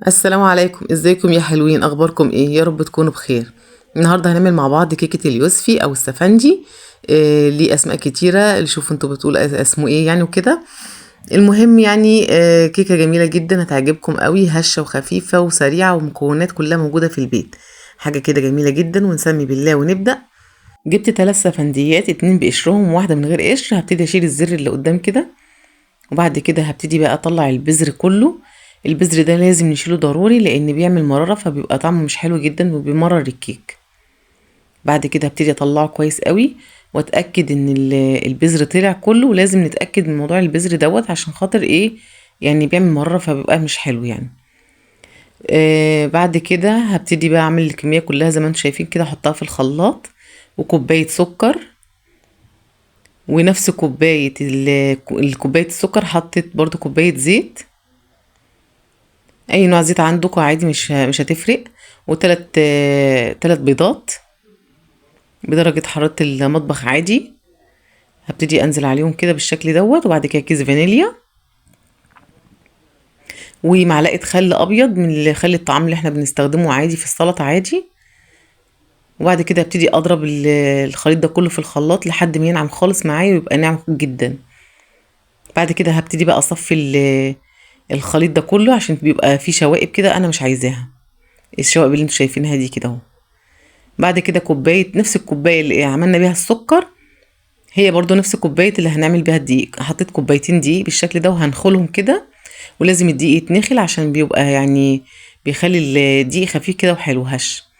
السلام عليكم، ازيكم يا حلوين؟ اخباركم ايه؟ يا رب تكونوا بخير. النهارده هنعمل مع بعض كيكه اليوسفي او السفنجي. ليه اسماء كتيره، اللي شوفوا انتوا بتقول اسمه ايه يعني وكده. المهم يعني كيكه جميله جدا هتعجبكم قوي، هشه وخفيفه وسريعه ومكونات كلها موجوده في البيت. حاجه كده جميله جدا، ونسمي بالله ونبدا. جبت 3 سفنديات، 2 بقشرهم وواحده من غير قشر. هبتدي اشيل الزر اللي قدام كده، وبعد كده هبتدي بقى اطلع البذر كله. البذر ده لازم نشيله ضروري لان بيعمل مرارة، فبيبقى طعمه مش حلو جدا وبيمرر الكيك. بعد كده هبتدي اطلعه كويس قوي واتاكد ان البذر طلع كله، ولازم نتاكد من موضوع البذر دوت عشان خاطر ايه، يعني بيعمل مرارة فبيبقى مش حلو يعني. بعد كده هبتدي بقى اعمل الكمية كلها زي ما انتم شايفين كده، احطها في الخلاط، وكوباية سكر، ونفس كوباية الكوباية السكر حطيت برضو كوباية زيت، اي نوع زيت عندكم عادي، مش هتفرق. تلات بيضات بدرجة حرارة المطبخ عادي، هبتدي انزل عليهم كده بالشكل دوت. وبعد كده كيس فانيليا، ومعلقة خل ابيض من خل الطعام اللي احنا بنستخدمه عادي في السلطة عادي. وبعد كده هبتدي اضرب الخليط ده كله في الخلاط لحد ما ينعم خالص معايا ويبقى ناعم جدا. بعد كده هبتدي بقى اصفي الخليط ده كله عشان بيبقى فيه شوائب كده انا مش عايزاها، الشوائب اللي انتوا شايفينها دي كده اهو. بعد كده كوباية، نفس الكوباية اللي عملنا بيها السكر، هي برضو نفس الكوباية اللي هنعمل بيها الدقيق. حطيت كوبايتين دقيق بالشكل ده وهنخلهم كده، ولازم الدقيق يتنخل عشان بيبقى يعني بيخلي الدقيق خفيف كده وحلو هش.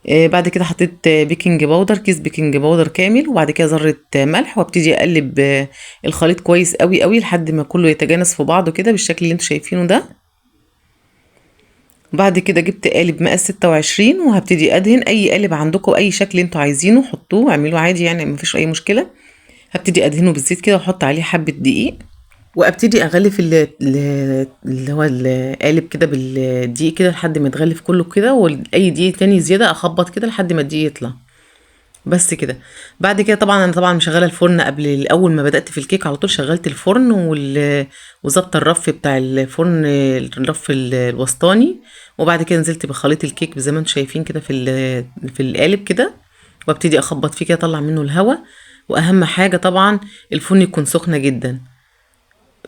بعد كده حطيت بيكنج باودر، كيس بيكنج باودر كامل، وبعد كده ذرة ملح، وابتدي اقلب الخليط كويس قوي قوي لحد ما كله يتجانس في بعضه كده بالشكل اللي انتوا شايفينه ده. بعد كده جبت قالب مقاس 26 وهبتدي ادهن. اي قالب عندكم اي شكل انتوا عايزينه حطوه، اعملوه عادي يعني مفيش اي مشكله. هبتدي ادهنه بالزيت كده واحط عليه حبه دقيق، وابتدي اغلف اللي هو القالب كده بالدقيق كده لحد ما يتغلف كله كده، واي دقيق تاني زياده اخبط كده لحد ما الدقيق يطلع. بس كده. بعد كده طبعا انا طبعا مشغله الفرن قبل اول ما بدات في الكيك على طول، شغلت الفرن وظبط الرف بتاع الفرن، الرف الوسطاني. وبعد كده نزلت بخليط الكيك زي ما انتم شايفين كده في القالب كده، وابتدي اخبط فيه كده اطلع منه الهواء. واهم حاجه طبعا الفرن يكون سخنه جدا.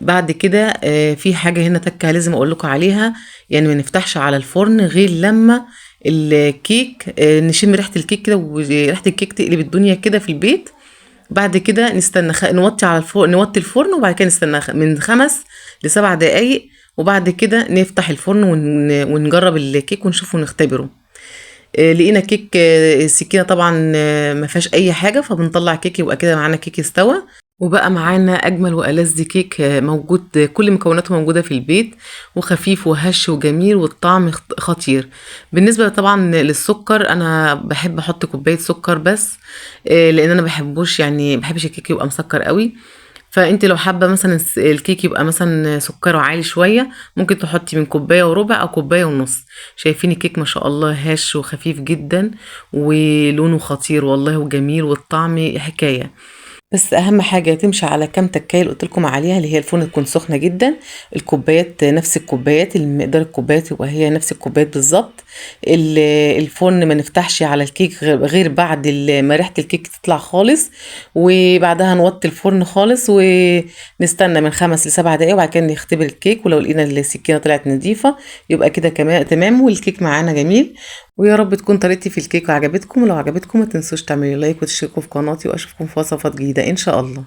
بعد كده في حاجة هنا تكة لازم اقول لكم عليها، يعني ما نفتحش على الفرن غير لما الكيك نشم ريحة الكيك كده، وريحة الكيك تقلب الدنيا كده في البيت. بعد كده نستنى نوطي على الفرن، نوطي الفرن، وبعد كده نستنى من 5 ل7 دقايق. وبعد كده نفتح الفرن ونجرب الكيك ونشوفه ونختبره. لقينا كيك السكينة طبعا ما فيهاش اي حاجة، فبنطلع كيك يبقى كده معانا كيك استوى. وبقى معانا اجمل والذ كيك موجود، كل مكوناته موجوده في البيت، وخفيف وهش وجميل والطعم خطير. بالنسبه طبعا للسكر، انا بحب احط كوبايه سكر بس، لان انا بحبوش يعني بحبش الكيك يبقى مسكر قوي. فانت لو حابه مثلا الكيك يبقى مثلا سكره عالي شويه، ممكن تحطي من كوبايه وربع او كوبايه ونص. شايفين الكيك ما شاء الله هش وخفيف جدا، ولونه خطير والله وجميل، والطعم حكايه. بس اهم حاجه تمشي على كام تكايه اللي قلت لكم عليها، اللي هي الفرن تكون سخنه جدا، الكوبايات نفس الكوبايات، المقدار الكوبايات يبقى هي نفس الكوبايات بالظبط. الفرن ما نفتحش على الكيك غير بعد ما ريحه الكيك تطلع خالص، وبعدها نوطي الفرن خالص ونستنى من 5 ل7 دقايق، وبعد كده نختبر الكيك، ولو لقينا السكينه طلعت نظيفه يبقى كده كمان تمام، والكيك معانا جميل. ويا رب تكون طريقتي في الكيك عجبتكم، ولو عجبتكم ما تنسوش تعملوا لايك وتشتركوا في قناتي، واشوفكم في وصفات جديدة ان شاء الله.